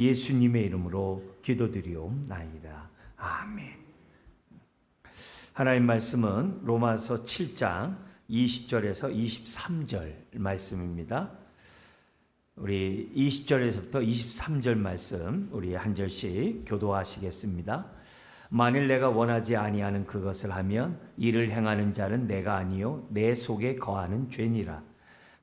예수님의 이름으로 기도드리옵나이다. 아멘. 하나님 말씀은 로마서 7장 20절에서 23절 말씀입니다. 우리 20절에서부터 23절 말씀 우리 한 절씩 교도하시겠습니다. 만일 내가 원하지 아니하는 그것을 하면 이를 행하는 자는 내가 아니요 내 속에 거하는 죄니라.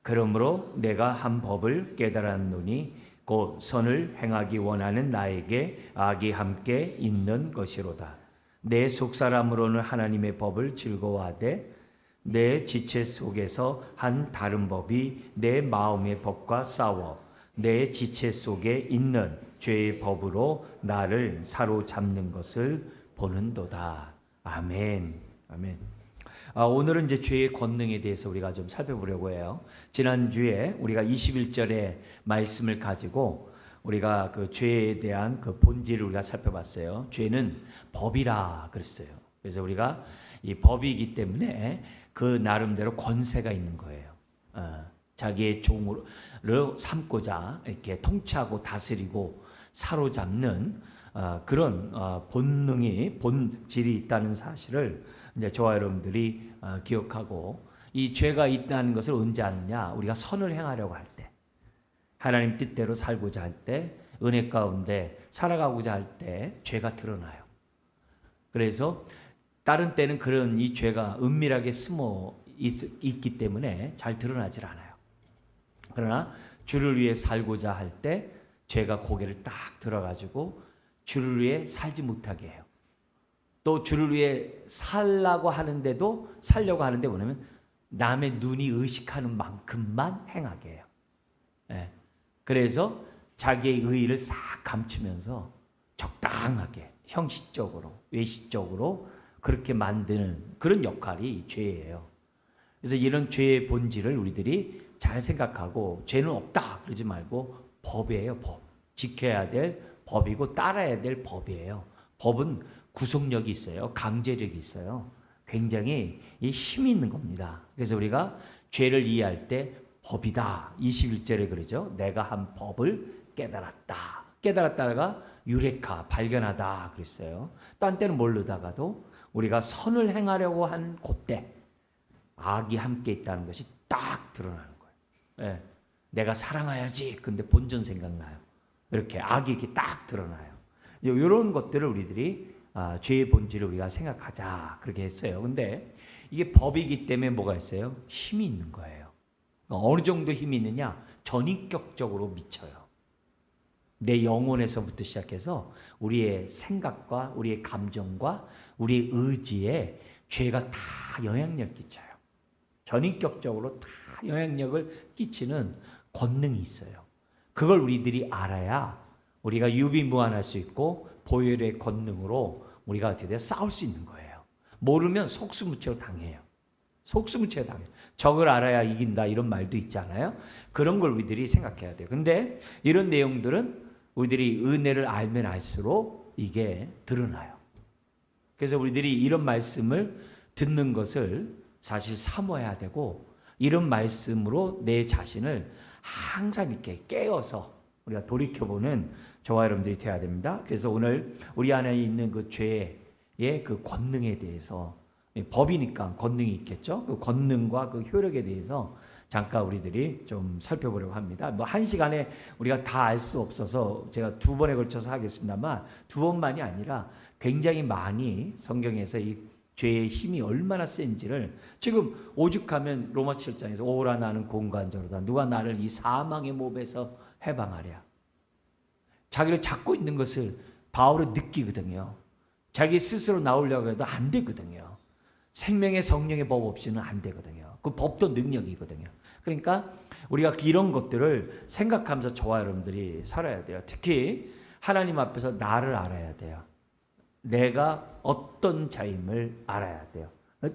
그러므로 내가 한 법을 깨달았노니 곧 선을 행하기 원하는 나에게 악이 함께 있는 것이로다. 내 속사람으로는 하나님의 법을 즐거워하되 내 지체 속에서 한 다른 법이 내 마음의 법과 싸워 내 지체 속에 있는 죄의 법으로 나를 사로잡는 것을 보는도다. 아멘. 아멘. 오늘은 이제 죄의 권능에 대해서 우리가 좀 살펴보려고 해요. 지난주에 우리가 21절의 말씀을 가지고 우리가 그 죄에 대한 그 본질을 우리가 살펴봤어요. 죄는 법이라 그랬어요. 그래서 우리가 이 법이기 때문에 그 나름대로 권세가 있는 거예요. 자기의 종으로 삼고자 이렇게 통치하고 다스리고 사로잡는 그런 본능이 본질이 있다는 사실을 이제 저와 여러분들이 기억하고, 이 죄가 있다는 것을 언제 아느냐? 우리가 선을 행하려고 할 때, 하나님 뜻대로 살고자 할 때, 은혜 가운데 살아가고자 할 때 죄가 드러나요. 그래서 다른 때는 그런 이 죄가 은밀하게 숨어 있기 때문에 잘 드러나질 않아요. 그러나 주를 위해 살고자 할 때 죄가 고개를 딱 들어가지고 주를 위해 살지 못하게 해요. 또 주를 위해 살려고 하는데 뭐냐면 남의 눈이 의식하는 만큼만 행하게 해요. 예. 그래서 자기의 의의를 싹 감추면서 적당하게 형식적으로 외식적으로 그렇게 만드는 그런 역할이 죄예요. 그래서 이런 죄의 본질을 우리들이 잘 생각하고, 죄는 없다 그러지 말고 법이에요. 법. 지켜야 될 법이고 따라야 될 법이에요. 법은 구속력이 있어요. 강제력이 있어요. 굉장히 힘이 있는 겁니다. 그래서 우리가 죄를 이해할 때 법이다. 21절에 그러죠. 내가 한 법을 깨달았다. 깨달았다가 유레카, 발견하다 그랬어요. 딴 때는 모르다가도 우리가 선을 행하려고 한 그때 악이 함께 있다는 것이 딱 드러나는 거예요. 예. 내가 사랑해야지. 근데 본전 생각나요. 이렇게 악이 이렇게 딱 드러나요. 이런 것들을 우리들이 죄의 본질을 우리가 생각하자 그렇게 했어요. 근데 이게 법이기 때문에 뭐가 있어요? 힘이 있는 거예요. 어느 정도 힘이 있느냐? 전인격적으로 미쳐요. 내 영혼에서부터 시작해서 우리의 생각과 우리의 감정과 우리의 의지에 죄가 다 영향력을 끼쳐요. 전인격적으로 다 영향력을 끼치는 권능이 있어요. 그걸 우리들이 알아야 우리가 유비무환할 수 있고 보혈의 권능으로 우리가 어떻게 돼요? 싸울 수 있는 거예요. 모르면 속수무책으로 당해요. 속수무책으로 당해요. 적을 알아야 이긴다 이런 말도 있잖아요. 그런 걸 우리들이 생각해야 돼요. 근데 이런 내용들은 우리들이 은혜를 알면 알수록 이게 드러나요. 그래서 우리들이 이런 말씀을 듣는 것을 사실 사모해야 되고, 이런 말씀으로 내 자신을 항상 이렇게 깨어서 우리가 돌이켜보는 저와 여러분들이 되어야 됩니다. 그래서 오늘 우리 안에 있는 그 죄의 그 권능에 대해서, 법이니까 권능이 있겠죠. 그 권능과 그 효력에 대해서 잠깐 우리들이 좀 살펴보려고 합니다. 뭐 한 시간에 우리가 다 알 수 없어서 제가 2번에 걸쳐서 하겠습니다만, 2번만이 아니라 굉장히 많이 성경에서 이 죄의 힘이 얼마나 센지를, 지금 오죽하면 로마 7장에서 오라 나는 공관자로다. 누가 나를 이 사망의 몸에서 해방하랴. 자기를 잡고 있는 것을 바울은 느끼거든요. 자기 스스로 나오려고 해도 안 되거든요. 생명의 성령의 법 없이는 안 되거든요. 그 법도 능력이거든요. 그러니까 우리가 이런 것들을 생각하면서 저와 여러분들이 살아야 돼요. 특히 하나님 앞에서 나를 알아야 돼요. 내가 어떤 자임을 알아야 돼요.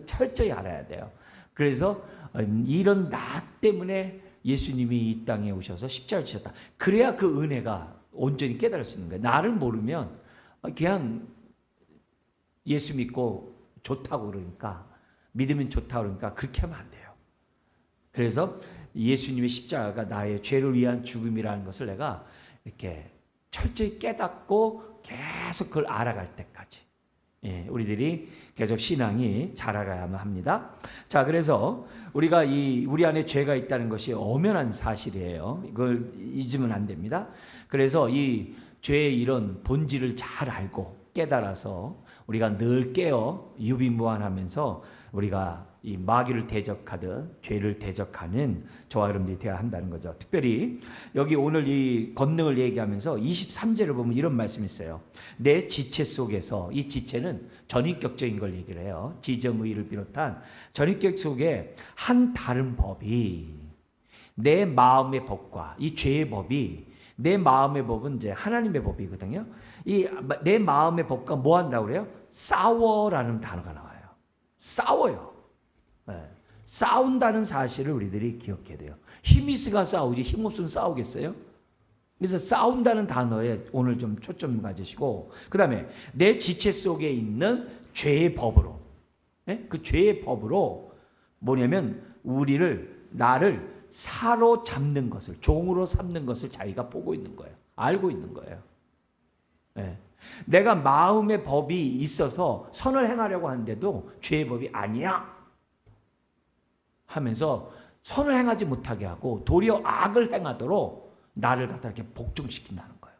철저히 알아야 돼요. 그래서 이런 나 때문에 예수님이 이 땅에 오셔서 십자가를 지셨다. 그래야 그 은혜가 온전히 깨달을 수 있는 거예요. 나를 모르면 그냥 예수 믿고 좋다고 그러니까, 믿으면 좋다고 그러니까 그렇게 하면 안 돼요. 그래서 예수님의 십자가가 나의 죄를 위한 죽음이라는 것을 내가 이렇게 철저히 깨닫고 계속 그걸 알아갈 때까지 우리들이 계속 신앙이 자라가야만 합니다. 자, 그래서 우리가 우리 안에 죄가 있다는 것이 엄연한 사실이에요. 이걸 잊으면 안 됩니다. 그래서 이 죄의 이런 본질을 잘 알고 깨달아서 우리가 늘 깨어 유비무환하면서 우리가 이 마귀를 대적하듯 죄를 대적하는 저와 여러분들이 되어야 한다는 거죠. 특별히 여기 오늘 이 권능을 얘기하면서 23절을 보면 이런 말씀이 있어요. 내 지체 속에서, 이 지체는 전인격적인 걸 얘기를 해요. 지정의를 비롯한 전인격 속에 한 다른 법이 내 마음의 법과 이 죄의 법이, 내 마음의 법은 이제 하나님의 법이거든요. 이 내 마음의 법과 뭐 한다고 그래요? 싸워라는 단어가 나와요. 싸워요. 싸운다는 사실을 우리들이 기억해야 돼요. 힘이 있으니까 싸우지 힘 없으면 싸우겠어요? 그래서 싸운다는 단어에 오늘 좀 초점 가지시고, 그 다음에 내 지체 속에 있는 죄의 법으로, 그 죄의 법으로 뭐냐면 나를 사로잡는 것을, 종으로 삼는 것을 자기가 보고 있는 거예요. 알고 있는 거예요. 내가 마음의 법이 있어서 선을 행하려고 하는데도 죄의 법이 아니야 하면서 선을 행하지 못하게 하고 도리어 악을 행하도록 나를 갖다 이렇게 복종시킨다는 거예요.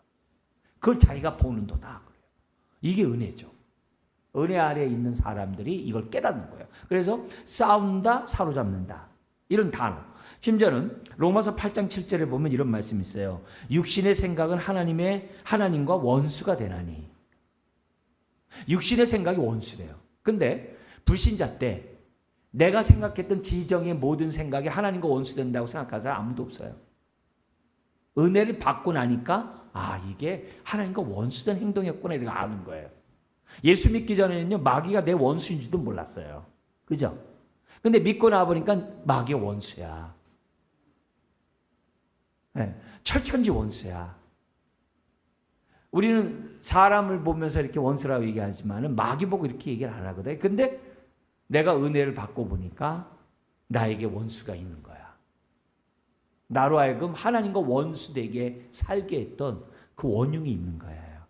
그걸 자기가 보는도다. 이게 은혜죠. 은혜 아래에 있는 사람들이 이걸 깨닫는 거예요. 그래서 싸운다, 사로잡는다, 이런 단어. 심지어는 로마서 8장 7절에 보면 이런 말씀이 있어요. 육신의 생각은 하나님과 원수가 되나니. 육신의 생각이 원수래요. 근데 불신자 때 내가 생각했던 지정의 모든 생각이 하나님과 원수된다고 생각하는 사람 아무도 없어요. 은혜를 받고 나니까 이게 하나님과 원수된 행동이었구나 이렇게 아는 거예요. 예수 믿기 전에는요, 마귀가 내 원수인지도 몰랐어요. 그죠? 근데 믿고 나보니까 마귀가 원수야. 철천지 원수야. 우리는 사람을 보면서 이렇게 원수라고 얘기하지만 마귀 보고 이렇게 얘기를 안 하거든. 근데 내가 은혜를 받고 보니까 나에게 원수가 있는 거야. 나로 하여금 하나님과 원수되게 살게 했던 그 원흉이 있는 거예요.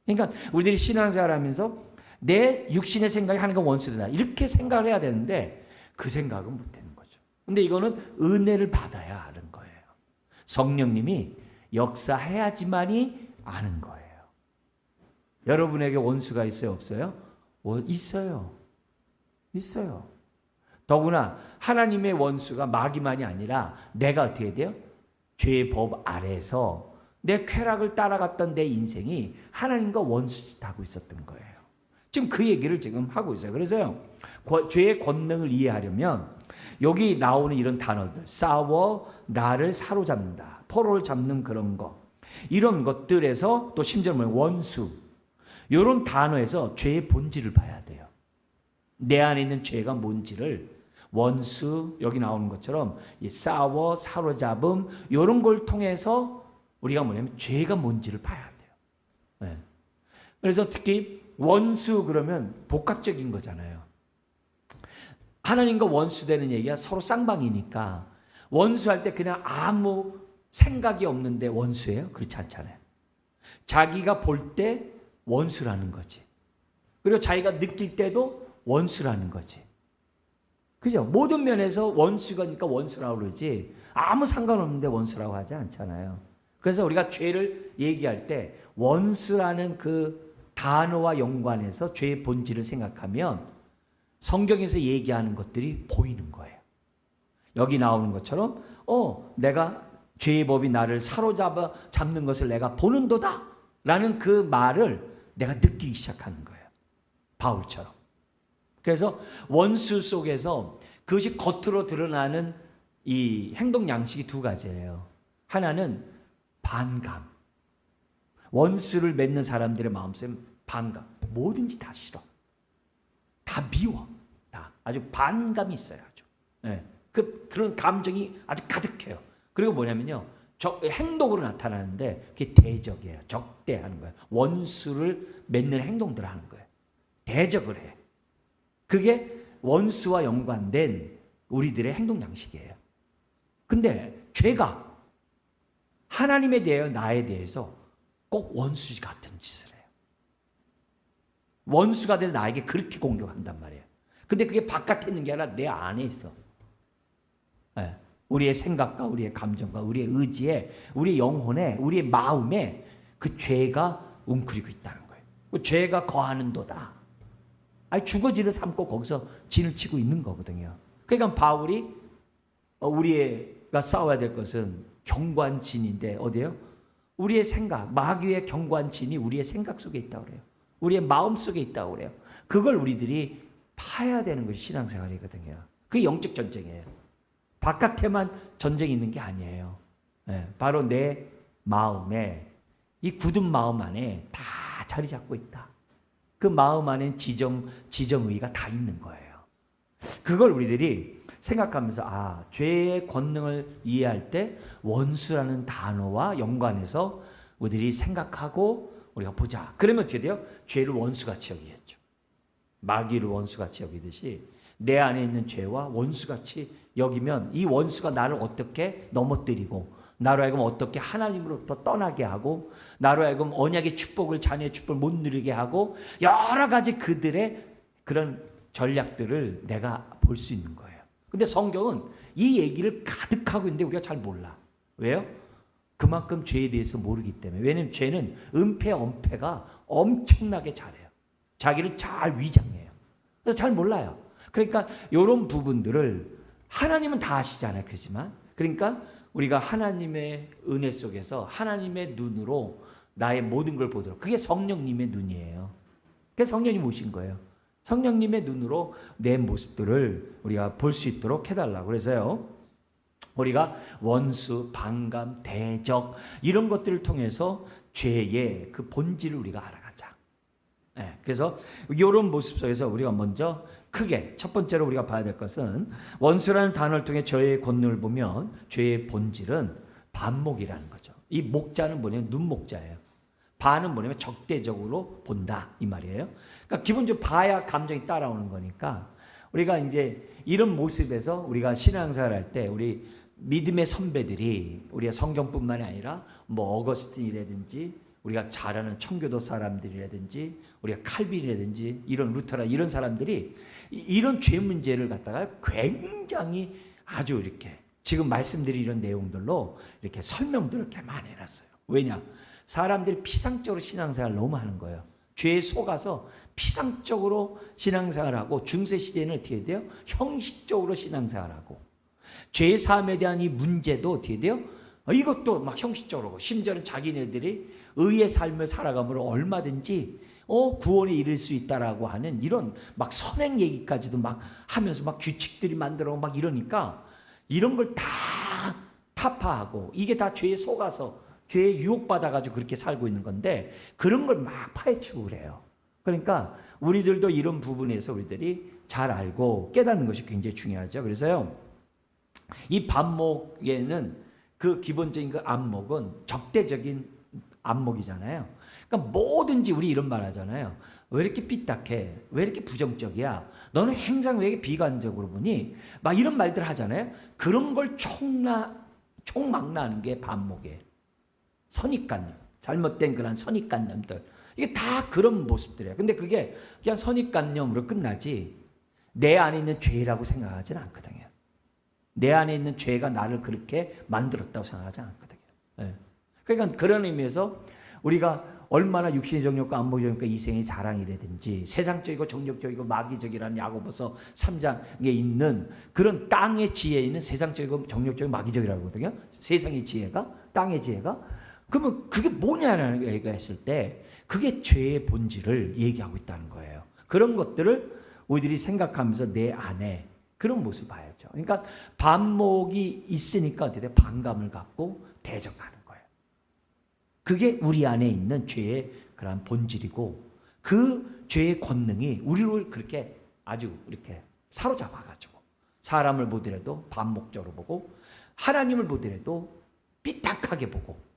그러니까 우리들이 신앙생활하면서 내 육신의 생각이 하나님과 원수되다 이렇게 생각을 해야 되는데 그 생각은 못 하는 거죠. 근데 이거는 은혜를 받아야 아는 거예요. 성령님이 역사해야지만이 아는 거예요. 여러분에게 원수가 있어요, 없어요? 있어요. 있어요. 더구나 하나님의 원수가 마귀만이 아니라 내가 어떻게 돼요? 죄의 법 아래에서 내 쾌락을 따라갔던 내 인생이 하나님과 원수짓하고 있었던 거예요. 지금 그 얘기를 지금 하고 있어요. 그래서요, 죄의 권능을 이해하려면 여기 나오는 이런 단어들, 싸워, 나를 사로잡는다, 포로를 잡는 그런 거, 이런 것들에서 또 심지어 원수, 이런 단어에서 죄의 본질을 봐야 돼요. 내 안에 있는 죄가 뭔지를 원수, 여기 나오는 것처럼 이 싸워, 사로잡음, 이런 걸 통해서 우리가 뭐냐면 죄가 뭔지를 봐야 돼요. 그래서 특히 원수 그러면 복합적인 거잖아요. 하나님과 원수되는 얘기가 서로 쌍방이니까 원수할 때 그냥 아무 생각이 없는데 원수예요? 그렇지 않잖아요. 자기가 볼 때 원수라는 거지. 그리고 자기가 느낄 때도 원수라는 거지. 그죠? 모든 면에서 원수가니까 원수라고 그러지 아무 상관없는데 원수라고 하지 않잖아요. 그래서 우리가 죄를 얘기할 때 원수라는 그 단어와 연관해서 죄의 본질을 생각하면 성경에서 얘기하는 것들이 보이는 거예요. 여기 나오는 것처럼 내가 죄의 법이 나를 잡는 것을 내가 보는도다 라는 그 말을 내가 느끼기 시작하는 거예요. 바울처럼. 그래서 원수 속에서 그것이 겉으로 드러나는 이 행동 양식이 두 가지예요. 하나는 반감. 원수를 맺는 사람들의 마음속에 반감. 뭐든지 다 싫어. 다 미워. 다 아주 반감이 있어요. 아주. 그런 감정이 아주 가득해요. 그리고 뭐냐면요, 행동으로 나타나는데 그게 대적이에요. 적대하는 거예요. 원수를 맺는 행동들을 하는 거예요. 대적을 해. 그게 원수와 연관된 우리들의 행동 양식이에요. 근데 죄가 하나님에 대해 나에 대해서 꼭 원수 같은 짓을 해요. 원수가 돼서 나에게 그렇게 공격한단 말이에요. 근데 그게 바깥에 있는 게 아니라 내 안에 있어. 네. 우리의 생각과 우리의 감정과 우리의 의지에, 우리의 영혼에, 우리의 마음에 그 죄가 웅크리고 있다는 거예요. 그 죄가 거하는도다. 아니 주거지를 삼고 거기서 진을 치고 있는 거거든요. 그러니까 바울이 우리가 싸워야 될 것은 경관진인데 어디예요? 우리의 생각, 마귀의 경관진이 우리의 생각 속에 있다고 그래요. 우리의 마음 속에 있다고 그래요. 그걸 우리들이 파야 되는 것이 신앙생활이거든요. 그게 영적 전쟁이에요. 바깥에만 전쟁이 있는 게 아니에요. 네, 바로 내 마음에, 이 굳은 마음 안에 다 자리 잡고 있다. 그 마음 안엔 지정의가 다 있는 거예요. 그걸 우리들이 생각하면서 죄의 권능을 이해할 때 원수라는 단어와 연관해서 우리들이 생각하고 우리가 보자. 그러면 어떻게 돼요? 죄를 원수같이 여기겠죠. 마귀를 원수같이 여기듯이 내 안에 있는 죄와 원수같이 여기면 이 원수가 나를 어떻게 넘어뜨리고 나로 하여금 어떻게 하나님으로부터 떠나게 하고 나로 하여금 언약의 축복을, 자녀의 축복을 못 누리게 하고 여러 가지 그들의 그런 전략들을 내가 볼 수 있는 거예요. 근데 성경은 이 얘기를 가득하고 있는데 우리가 잘 몰라. 왜요? 그만큼 죄에 대해서 모르기 때문에. 왜냐하면 죄는 은폐, 엄폐가 엄청나게 잘해요. 자기를 잘 위장해요. 그래서 잘 몰라요. 그러니까 이런 부분들을 하나님은 다 아시잖아요. 그렇지만 그러니까 우리가 하나님의 은혜 속에서 하나님의 눈으로 나의 모든 걸 보도록, 그게 성령님의 눈이에요. 그게 성령님 오신 거예요. 성령님의 눈으로 내 모습들을 우리가 볼 수 있도록 해달라고. 그래서요, 우리가 원수, 반감, 대적 이런 것들을 통해서 죄의 그 본질을 우리가 알아가자. 네, 그래서 이런 모습 속에서 우리가 먼저 크게 첫 번째로 우리가 봐야 될 것은, 원수라는 단어를 통해 죄의 권능을 보면 죄의 본질은 반목이라는 거죠. 이 목자는 뭐냐면 눈목자예요. 반은 뭐냐면 적대적으로 본다 이 말이에요. 그러니까 기본적으로 봐야 감정이 따라오는 거니까 우리가 이제 이런 모습에서 우리가 신앙생활 할 때 우리 믿음의 선배들이, 우리가 성경뿐만이 아니라 뭐 어거스틴이라든지 우리가 잘 아는 청교도 사람들이라든지 우리가 칼빈이라든지 이런 루터라 이런 사람들이 이런 죄 문제를 갖다가 굉장히 아주 이렇게 지금 말씀드린 이런 내용들로 이렇게 설명들을 이렇게 많이 해놨어요. 왜냐? 사람들이 피상적으로 신앙생활을 너무 하는 거예요. 죄에 속아서 피상적으로 신앙생활하고, 중세시대에는 어떻게 돼요? 형식적으로 신앙생활하고, 죄의 삶에 대한 이 문제도 어떻게 돼요? 이것도 막 형식적으로, 심지어는 자기네들이 의의 삶을 살아감으로 얼마든지 구원에 이를 수 있다라고 하는 이런 막 선행 얘기까지도 막 하면서 막 규칙들이 만들어 막 이러니까 이런 걸 다 타파하고, 이게 다 죄에 속아서 죄에 유혹받아가지고 그렇게 살고 있는 건데, 그런 걸 막 파헤치고 그래요. 그러니까 우리들도 이런 부분에서 우리들이 잘 알고 깨닫는 것이 굉장히 중요하죠. 그래서요, 이 반목에는 그 기본적인 그 안목은 적대적인 안목이잖아요. 그러니까 뭐든지 우리 이런 말 하잖아요. 왜 이렇게 삐딱해? 왜 이렇게 부정적이야? 너는 행상 왜 이렇게 비관적으로 보니? 막 이런 말들 하잖아요. 그런 걸 총망라하는 게 반목이에요. 선입관념, 잘못된 그런 선입관념들, 이게 다 그런 모습들이에요. 근데 그게 그냥 선입관념으로 끝나지 내 안에 있는 죄라고 생각하지는 않거든요. 내 안에 있는 죄가 나를 그렇게 만들었다고 생각하지 않거든요. 네. 그러니까 그런 의미에서 우리가 얼마나 육신의 정욕과 안목의 정욕과 이생의 자랑이라든지 세상적이고 정욕적이고 마귀적이라는 야고보서 3장에 있는 그런 땅의 지혜에 있는 세상적이고 정욕적이고 마귀적이라고 하거든요. 세상의 지혜가, 땅의 지혜가. 그러면 그게 뭐냐라는 얘기가 했을 때 그게 죄의 본질을 얘기하고 있다는 거예요. 그런 것들을 우리들이 생각하면서 내 안에 그런 모습을 봐야죠. 그러니까 반목이 있으니까 어떻게 돼? 반감을 갖고 대적하는 거예요. 그게 우리 안에 있는 죄의 그런 본질이고, 그 죄의 권능이 우리를 그렇게 아주 이렇게 사로잡아가지고 사람을 보더라도 반목적으로 보고, 하나님을 보더라도 삐딱하게 보고,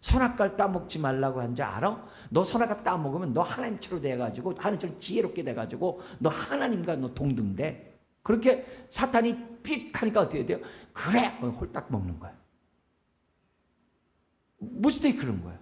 선악과를 따먹지 말라고 한 줄 알아? 너 선악과 따먹으면 너 하나님처럼 돼가지고, 하나님처럼 지혜롭게 돼가지고 너 하나님과 너 동등돼. 그렇게 사탄이 삑 하니까 어떻게 돼요? 그래! 홀딱 먹는 거야. 무슨 뜻이 그런 거야?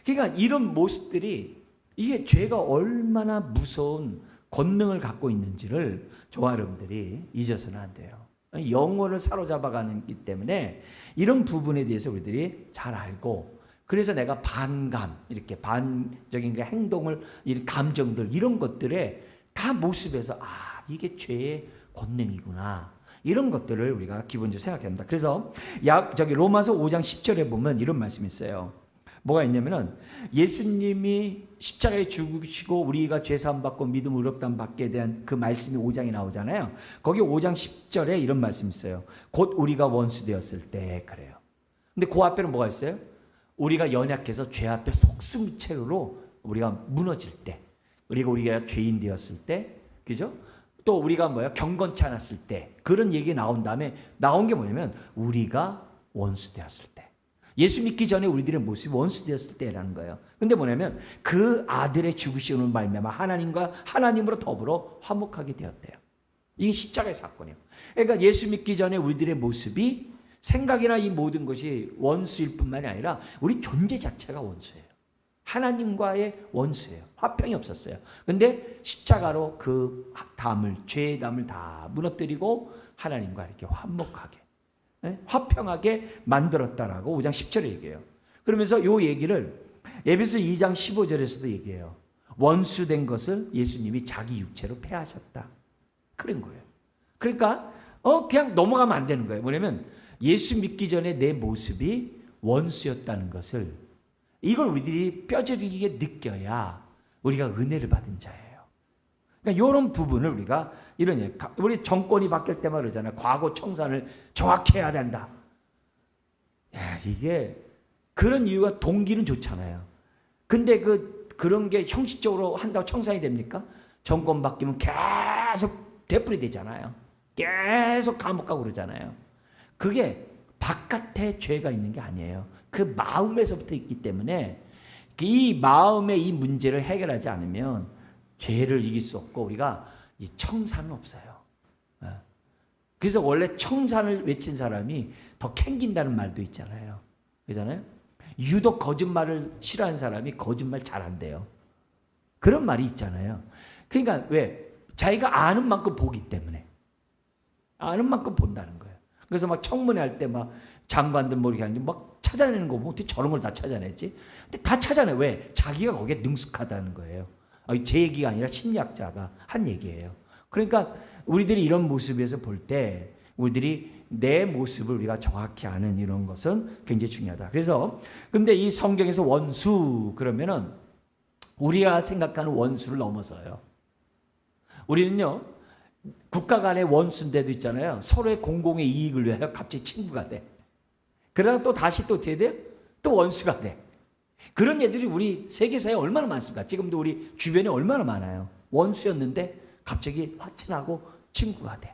그러니까 이런 모습들이 이게 죄가 얼마나 무서운 권능을 갖고 있는지를 저와 여러분들이 잊어서는 안 돼요. 영혼을 사로잡아가기 때문에 이런 부분에 대해서 우리들이 잘 알고, 그래서 내가 반감, 이렇게 반적인 행동을, 이런 감정들, 이런 것들에 다 모습에서 이게 죄의 권능이구나, 이런 것들을 우리가 기본적으로 생각해야 합니다. 그래서 로마서 5장 10절에 보면 이런 말씀이 있어요. 뭐가 있냐면은 예수님이 십자가에 죽으시고 우리가 죄 사함 받고 믿음 의롭다함 받게 대한 그 말씀이 5장에 나오잖아요. 거기 5장 10절에 이런 말씀이 있어요. 곧 우리가 원수 되었을 때, 그래요. 근데 그 앞에는 뭐가 있어요? 우리가 연약해서 죄 앞에 속수무책으로 우리가 무너질 때, 그리고 우리가 죄인 되었을 때, 그죠? 또 우리가 경건치 않았을 때, 그런 얘기 나온 다음에 나온 게 뭐냐면 우리가 원수 되었을 때, 예수 믿기 전에 우리들의 모습이 원수 되었을 때라는 거예요. 근데 뭐냐면 그 아들의 죽으심으로 말미암아 하나님으로 더불어 화목하게 되었대요. 이게 십자가의 사건이에요. 그러니까 예수 믿기 전에 우리들의 모습이, 생각이나 이 모든 것이 원수일 뿐만이 아니라 우리 존재 자체가 원수예요. 하나님과의 원수예요. 화평이 없었어요. 근데 십자가로 그 죄의 담을 다 무너뜨리고 하나님과 이렇게 화목하게, 화평하게 만들었다라고 5장 10절에 얘기해요. 그러면서 이 얘기를 에베소 2장 15절에서도 얘기해요. 원수된 것을 예수님이 자기 육체로 패하셨다, 그런 거예요. 그러니까 그냥 넘어가면 안 되는 거예요. 뭐냐면 예수 믿기 전에 내 모습이 원수였다는 것을, 이걸 우리들이 뼈저리게 느껴야 우리가 은혜를 받은 자예요. 그러니까 이런 부분을 우리가 우리 정권이 바뀔 때마다 그러잖아요. 과거 청산을 정확히 해야 된다. 이게 그런 이유가 동기는 좋잖아요. 근데 그런 게 형식적으로 한다고 청산이 됩니까? 정권 바뀌면 계속 되풀이 되잖아요. 계속 감옥 가고 그러잖아요. 그게 바깥에 죄가 있는 게 아니에요. 그 마음에서부터 있기 때문에 이 마음의 이 문제를 해결하지 않으면 죄를 이길 수 없고 우리가 이 청산은 없어요. 그래서 원래 청산을 외친 사람이 더 캥긴다는 말도 있잖아요. 그렇잖아요. 유독 거짓말을 싫어하는 사람이 거짓말 잘 안 돼요. 그런 말이 있잖아요. 그러니까 왜? 자기가 아는 만큼 보기 때문에. 아는 만큼 본다는 거예요. 그래서 막 청문회 할 때 막 장관들 이렇게 하는데 막 찾아내는 거 보면 어떻게 저런 걸 다 찾아내지? 근데 다 찾아내. 왜? 자기가 거기에 능숙하다는 거예요. 제 얘기가 아니라 심리학자가 한 얘기예요. 그러니까 우리들이 이런 모습에서 볼 때 우리들이 내 모습을 우리가 정확히 아는 이런 것은 굉장히 중요하다. 그래서 근데 이 성경에서 원수 그러면은 우리가 생각하는 원수를 넘어서요. 우리는요, 국가 간의 원수인데도 있잖아요. 서로의 공공의 이익을 위하여 갑자기 친구가 돼. 그러다 또 다시 또 어떻게 돼요? 또 원수가 돼. 그런 애들이 우리 세계사에 얼마나 많습니까? 지금도 우리 주변에 얼마나 많아요. 원수였는데 갑자기 화친하고 친구가 돼.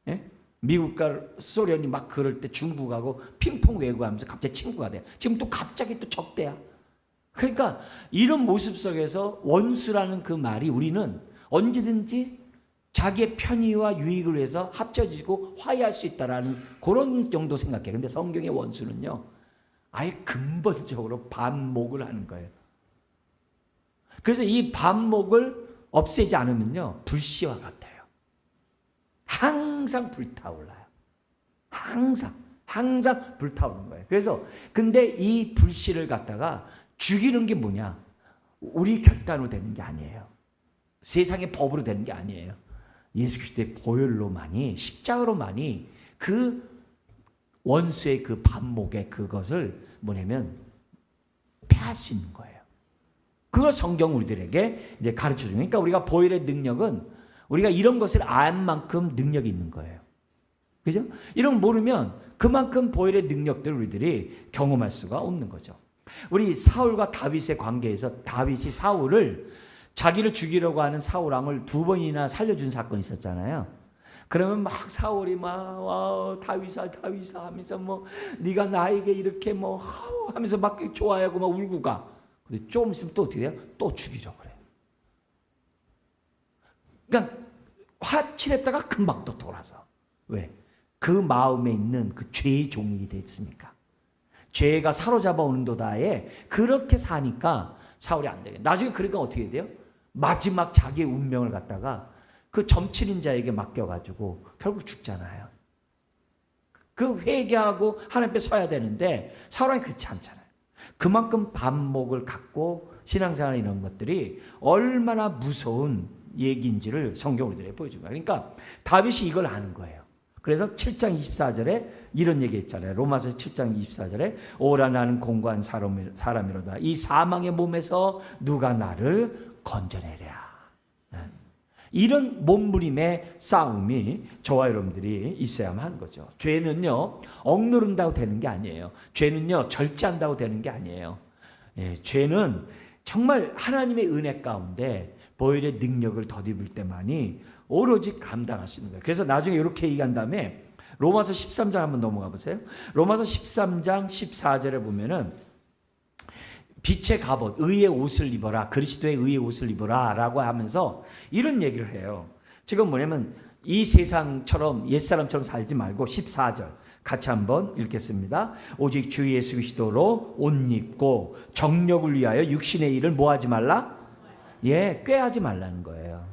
예? 미국과 소련이 막 그럴 때 중국하고 핑퐁 외교하면서 갑자기 친구가 돼. 지금 또 갑자기 또 적대야. 그러니까 이런 모습 속에서 원수라는 그 말이 우리는 언제든지 자기의 편의와 유익을 위해서 합쳐지고 화해할 수 있다라는 그런 정도 생각해요. 근데 성경의 원수는요, 아예 근본적으로 반목을 하는 거예요. 그래서 이 반목을 없애지 않으면요, 불씨와 같아요. 항상 불타올라요. 항상 불타오르는 거예요. 그래서 근데 이 불씨를 갖다가 죽이는 게 뭐냐? 우리 결단으로 되는 게 아니에요. 세상의 법으로 되는 게 아니에요. 예수 그리스도의 보혈로만이, 십자가로만이 그 원수의 그 반목의 그것을 뭐냐면 패할 수 있는 거예요. 그걸 성경 우리들에게 이제 가르쳐 주는. 그러니까 우리가 보혈의 능력은 우리가 이런 것을 안 만큼 능력이 있는 거예요. 그죠? 이런 거 모르면 그만큼 보혈의 능력들을 우리들이 경험할 수가 없는 거죠. 우리 사울과 다윗의 관계에서 다윗이 사울을, 자기를 죽이려고 하는 사울왕을 2번이나 살려준 사건이 있었잖아요. 그러면 막 사울이 막 다윗아 하면서 뭐 네가 나에게 이렇게 뭐 하면서 막 좋아하고 막 울고 가. 근데 좀 있으면 또 어떻게 돼요? 또 죽이려고 그래요. 그러니까 화칠했다가 금방 또 돌아서. 왜? 그 마음에 있는 그 죄의 종이 됐으니까. 죄가 사로잡아 오는도다에 그렇게 사니까 사울이 안 되게. 나중에 그러니까 어떻게 돼요? 마지막 자기의 운명을 갖다가 그 점치는 자에게 맡겨가지고 결국 죽잖아요. 그 회개하고 하나님 앞에 서야 되는데 사울이 그렇지 않잖아요. 그만큼 반목을 갖고 신앙생활 이런 것들이 얼마나 무서운 얘기인지를 성경으로 보여준 거예요. 그러니까 다윗이 이걸 아는 거예요. 그래서 7장 24절에 이런 얘기 했잖아요. 로마서 7장 24절에 오라 나는 공고한 사람이로다. 이 사망의 몸에서 누가 나를 건져내랴. 이런 몸부림의 싸움이 저와 여러분들이 있어야만 하는 거죠. 죄는요, 억누른다고 되는 게 아니에요. 죄는요, 절제한다고 되는 게 아니에요. 예, 죄는 정말 하나님의 은혜 가운데 보혈의 능력을 덧입을 때만이 오로지 감당할 수 있는 거예요. 그래서 나중에 이렇게 얘기한 다음에 로마서 13장 한번 넘어가 보세요. 로마서 13장 14절에 보면은 빛의 갑옷, 의의 옷을 입어라. 그리스도의 의의 옷을 입어라. 라고 하면서 이런 얘기를 해요. 지금 뭐냐면 이 세상처럼 옛사람처럼 살지 말고 14절 같이 한번 읽겠습니다. 오직 주 예수 그리스도로 옷 입고 정력을 위하여 육신의 일을 뭐 하지 말라? 예, 꾀하지 말라는 거예요.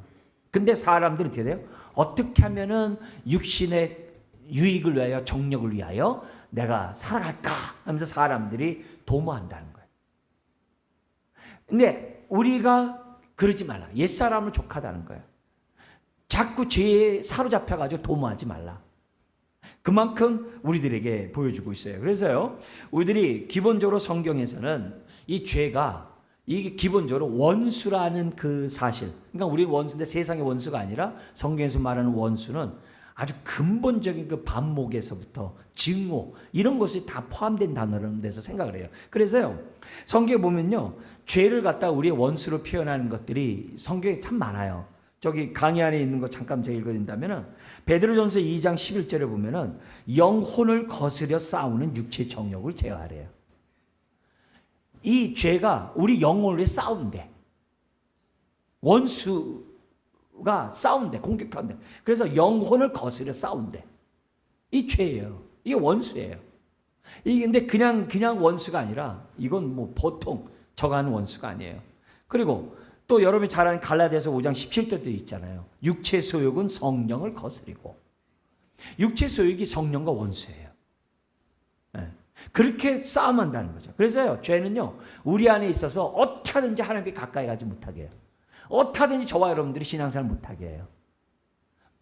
근데 사람들은 어떻게 돼요? 어떻게 하면은 육신의 유익을 위하여 정력을 위하여 내가 살아갈까 하면서 사람들이 도모한다는 거예요. 근데 우리가 그러지 말라. 옛사람을 족하다는 거예요. 자꾸 죄에 사로잡혀가지고 도모하지 말라. 그만큼 우리들에게 보여주고 있어요. 그래서요, 우리들이 기본적으로 성경에서는 이 죄가 이게 기본적으로 원수라는 그 사실. 그러니까 우리 원수인데 세상의 원수가 아니라 성경에서 말하는 원수는 아주 근본적인 그 반목에서부터 증오 이런 것이 다 포함된 단어라는 데서 생각을 해요. 그래서요, 성경에 보면요, 죄를 갖다 우리의 원수로 표현하는 것들이 성경에 참 많아요. 저기 강의 안에 있는 거 잠깐 제가 읽어드린다면은 베드로전서 2장 11절에 보면은 영혼을 거스려 싸우는 육체 정욕을 제어하래요. 이 죄가 우리 영혼을 싸운대. 원수가 싸운대, 공격한대. 그래서 영혼을 거스려 싸운대. 이 죄예요. 이게 원수예요. 이게 근데 그냥 원수가 아니라 이건 뭐 보통 저가는 원수가 아니에요. 그리고 또 여러분이 잘 아는 갈라디아서 5장 17절도 있잖아요. 육체 소욕은 성령을 거스리고. 육체 소욕이 성령과 원수예요. 네. 그렇게 싸움한다는 거죠. 그래서요, 죄는요, 우리 안에 있어서 어떻게 하든지 하나님께 가까이 가지 못하게 해요. 어떻게 하든지 저와 여러분들이 신앙생활 못하게 해요.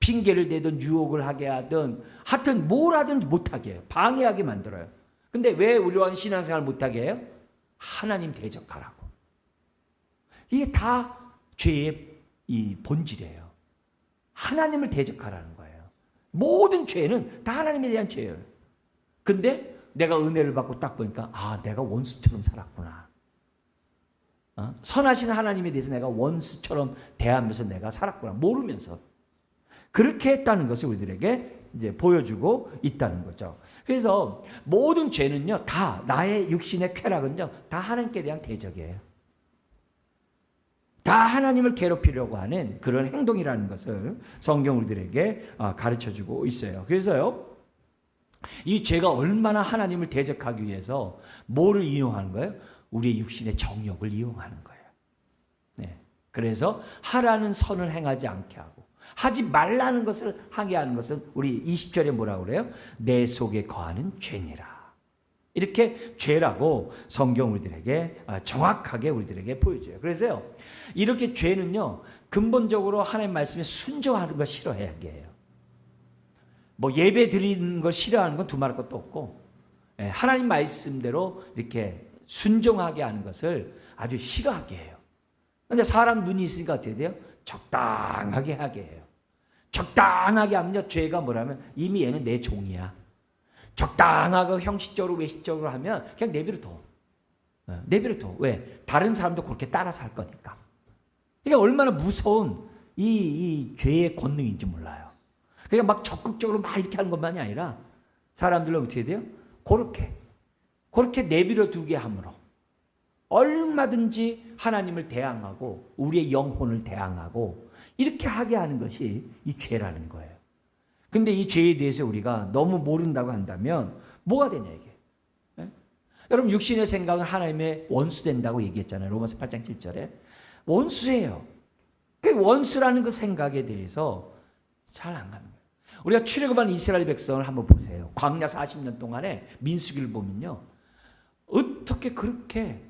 핑계를 대든 유혹을 하게 하든 하여튼 뭘 하든 못하게 해요. 방해하게 만들어요. 근데 왜 우리와 신앙생활 못하게 해요? 하나님 대적하라고. 이게 다 죄의 이 본질이에요. 하나님을 대적하라는 거예요. 모든 죄는 다 하나님에 대한 죄예요. 근데 내가 은혜를 받고 딱 보니까 아, 내가 원수처럼 살았구나. 선하신 하나님에 대해서 내가 원수처럼 대하면서 내가 살았구나. 모르면서. 그렇게 했다는 것을 우리들에게 이제 보여주고 있다는 거죠. 그래서 모든 죄는요, 다 나의 육신의 쾌락은요, 다 하나님께 대한 대적이에요. 다 하나님을 괴롭히려고 하는 그런 행동이라는 것을 성경 우리들에게 가르쳐주고 있어요. 그래서요, 이 죄가 얼마나 하나님을 대적하기 위해서 뭐를 이용하는 거예요? 우리의 육신의 정욕을 이용하는 거예요. 네. 그래서 하라는 선을 행하지 않게 하고 하지 말라는 것을 하게 하는 것은 우리 20절에 뭐라고 그래요? 내 속에 거하는 죄니라. 이렇게 죄라고 성경 우리들에게 정확하게 우리들에게 보여줘요. 그래서요, 이렇게 죄는요, 근본적으로 하나님 말씀에 순종하는 걸 싫어하게 해요. 뭐 예배 드리는 걸 싫어하는 건 두말할 것도 없고, 하나님 말씀대로 이렇게 순종하게 하는 것을 아주 싫어하게 해요. 근데 사람 눈이 있으니까 어떻게 돼요? 적당하게 하게 해요. 적당하게 하면 죄가 뭐라면 이미 얘는 내 종이야. 적당하고 형식적으로 외식적으로 하면 그냥 내버려둬. 내버려둬. 왜? 다른 사람도 그렇게 따라서 할 거니까. 이게 얼마나 무서운 이 죄의 권능인지 몰라요. 그러니까 막 적극적으로 막 이렇게 하는 것만이 아니라 사람들은 어떻게 돼요? 그렇게 내버려 두게 함으로 얼마든지 하나님을 대항하고 우리의 영혼을 대항하고 이렇게 하게 하는 것이 이 죄라는 거예요. 근데 이 죄에 대해서 우리가 너무 모른다고 한다면 뭐가 되냐 이게. 여러분 육신의 생각은 하나님의 원수 된다고 얘기했잖아요. 로마서 8장 7절에. 원수예요. 그 원수라는 그 생각에 대해서 잘 안 가는 거예요. 우리가 출애굽한 이스라엘 백성을 한번 보세요. 광야 40년 동안에 민수기를 보면요. 어떻게 그렇게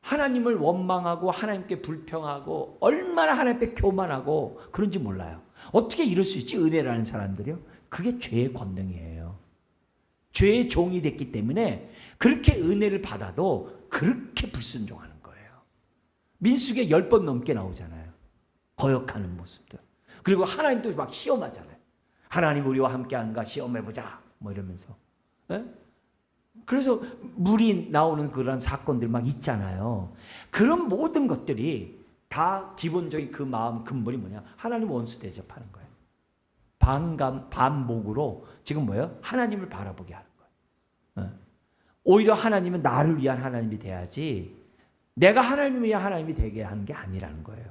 하나님을 원망하고 하나님께 불평하고 얼마나 하나님께 교만하고 그런지 몰라요. 어떻게 이럴 수 있지? 은혜라는 사람들이요. 그게 죄의 권능이에요. 죄의 종이 됐기 때문에 그렇게 은혜를 받아도 그렇게 불순종하는 거예요. 민수기에 10번 넘게 나오잖아요. 거역하는 모습들. 그리고 하나님도 막 시험하잖아요. 하나님 우리와 함께하는가 시험해보자 뭐 이러면서. 에? 그래서 물이 나오는 그런 사건들 막 있잖아요. 그런 모든 것들이 다 기본적인 그 마음 근본이 뭐냐? 하나님 원수 대접하는 거예요. 반목으로 지금 뭐예요? 하나님을 바라보게 하는 거예요. 오히려 하나님은 나를 위한 하나님이 돼야지 내가 하나님을 위한 하나님이 되게 하는 게 아니라는 거예요.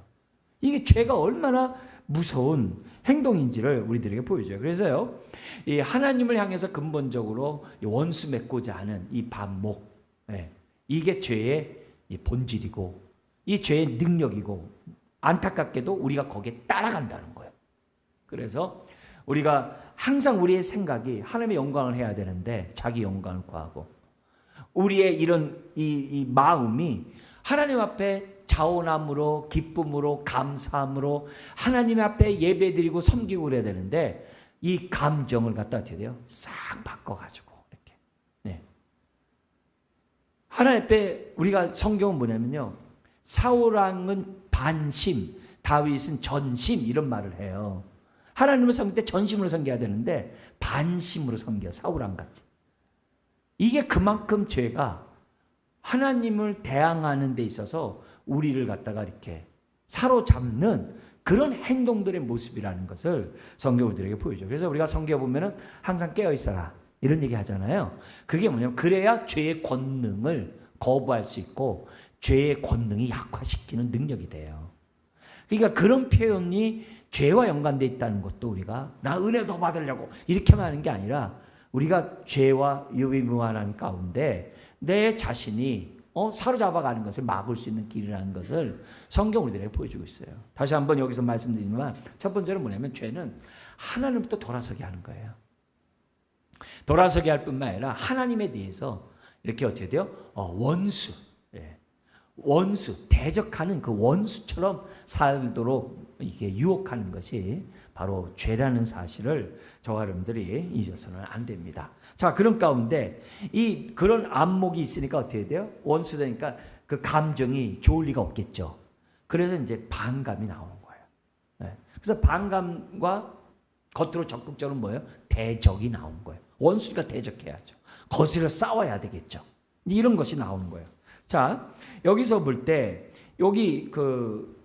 이게 죄가 얼마나 무서운 행동인지를 우리들에게 보여줘요. 그래서요, 이 하나님을 향해서 근본적으로 원수 맺고자 하는 이 반목, 이게 죄의 본질이고 이 죄의 능력이고 안타깝게도 우리가 거기에 따라간다는 거예요. 그래서 우리가 항상 우리의 생각이 하나님의 영광을 해야 되는데 자기 영광을 구하고 우리의 이런 이 마음이 하나님 앞에 자원함으로 기쁨으로 감사함으로 하나님 앞에 예배드리고 섬기고 그래야 되는데 이 감정을 갖다 어떻게 돼요? 싹 바꿔가지고 이렇게. 네. 하나님 앞에 우리가 성경은 뭐냐면요. 사울왕은 반심, 다윗은 전심 이런 말을 해요. 하나님을 섬길 때 전심으로 섬겨야 되는데 반심으로 섬겨 사울왕같이. 이게 그만큼 죄가 하나님을 대항하는 데 있어서 우리를 갖다가 이렇게 사로잡는 그런 행동들의 모습이라는 것을 성경은 우리들에게 보여줘요. 그래서 우리가 성경에 보면은 항상 깨어 있어라 이런 얘기 하잖아요. 그게 뭐냐면 그래야 죄의 권능을 거부할 수 있고 죄의 권능이 약화시키는 능력이 돼요. 그러니까 그런 표현이 죄와 연관되어 있다는 것도 우리가 나 은혜 더 받으려고 이렇게만 하는 게 아니라 우리가 죄와 유비무환한 가운데 내 자신이 사로잡아가는 것을 막을 수 있는 길이라는 것을 성경 우리들에게 보여주고 있어요. 다시 한번 여기서 말씀드리지만 첫 번째는 뭐냐면 죄는 하나님부터 돌아서게 하는 거예요. 돌아서게 할 뿐만 아니라 하나님에 대해서 이렇게 어떻게 돼요? 원수, 원수, 대적하는 그 원수처럼 살도록 이게 유혹하는 것이 바로 죄라는 사실을 저와 여러분들이 잊어서는 안 됩니다. 자, 그런 가운데 그런 안목이 있으니까 어떻게 돼요? 원수 되니까 그 감정이 좋을 리가 없겠죠. 그래서 이제 반감이 나오는 거예요. 그래서 반감과 겉으로 적극적으로 뭐예요? 대적이 나오는 거예요. 원수니까 대적해야죠. 거슬러 싸워야 되겠죠. 이런 것이 나오는 거예요. 자, 여기서 볼 때 여기 그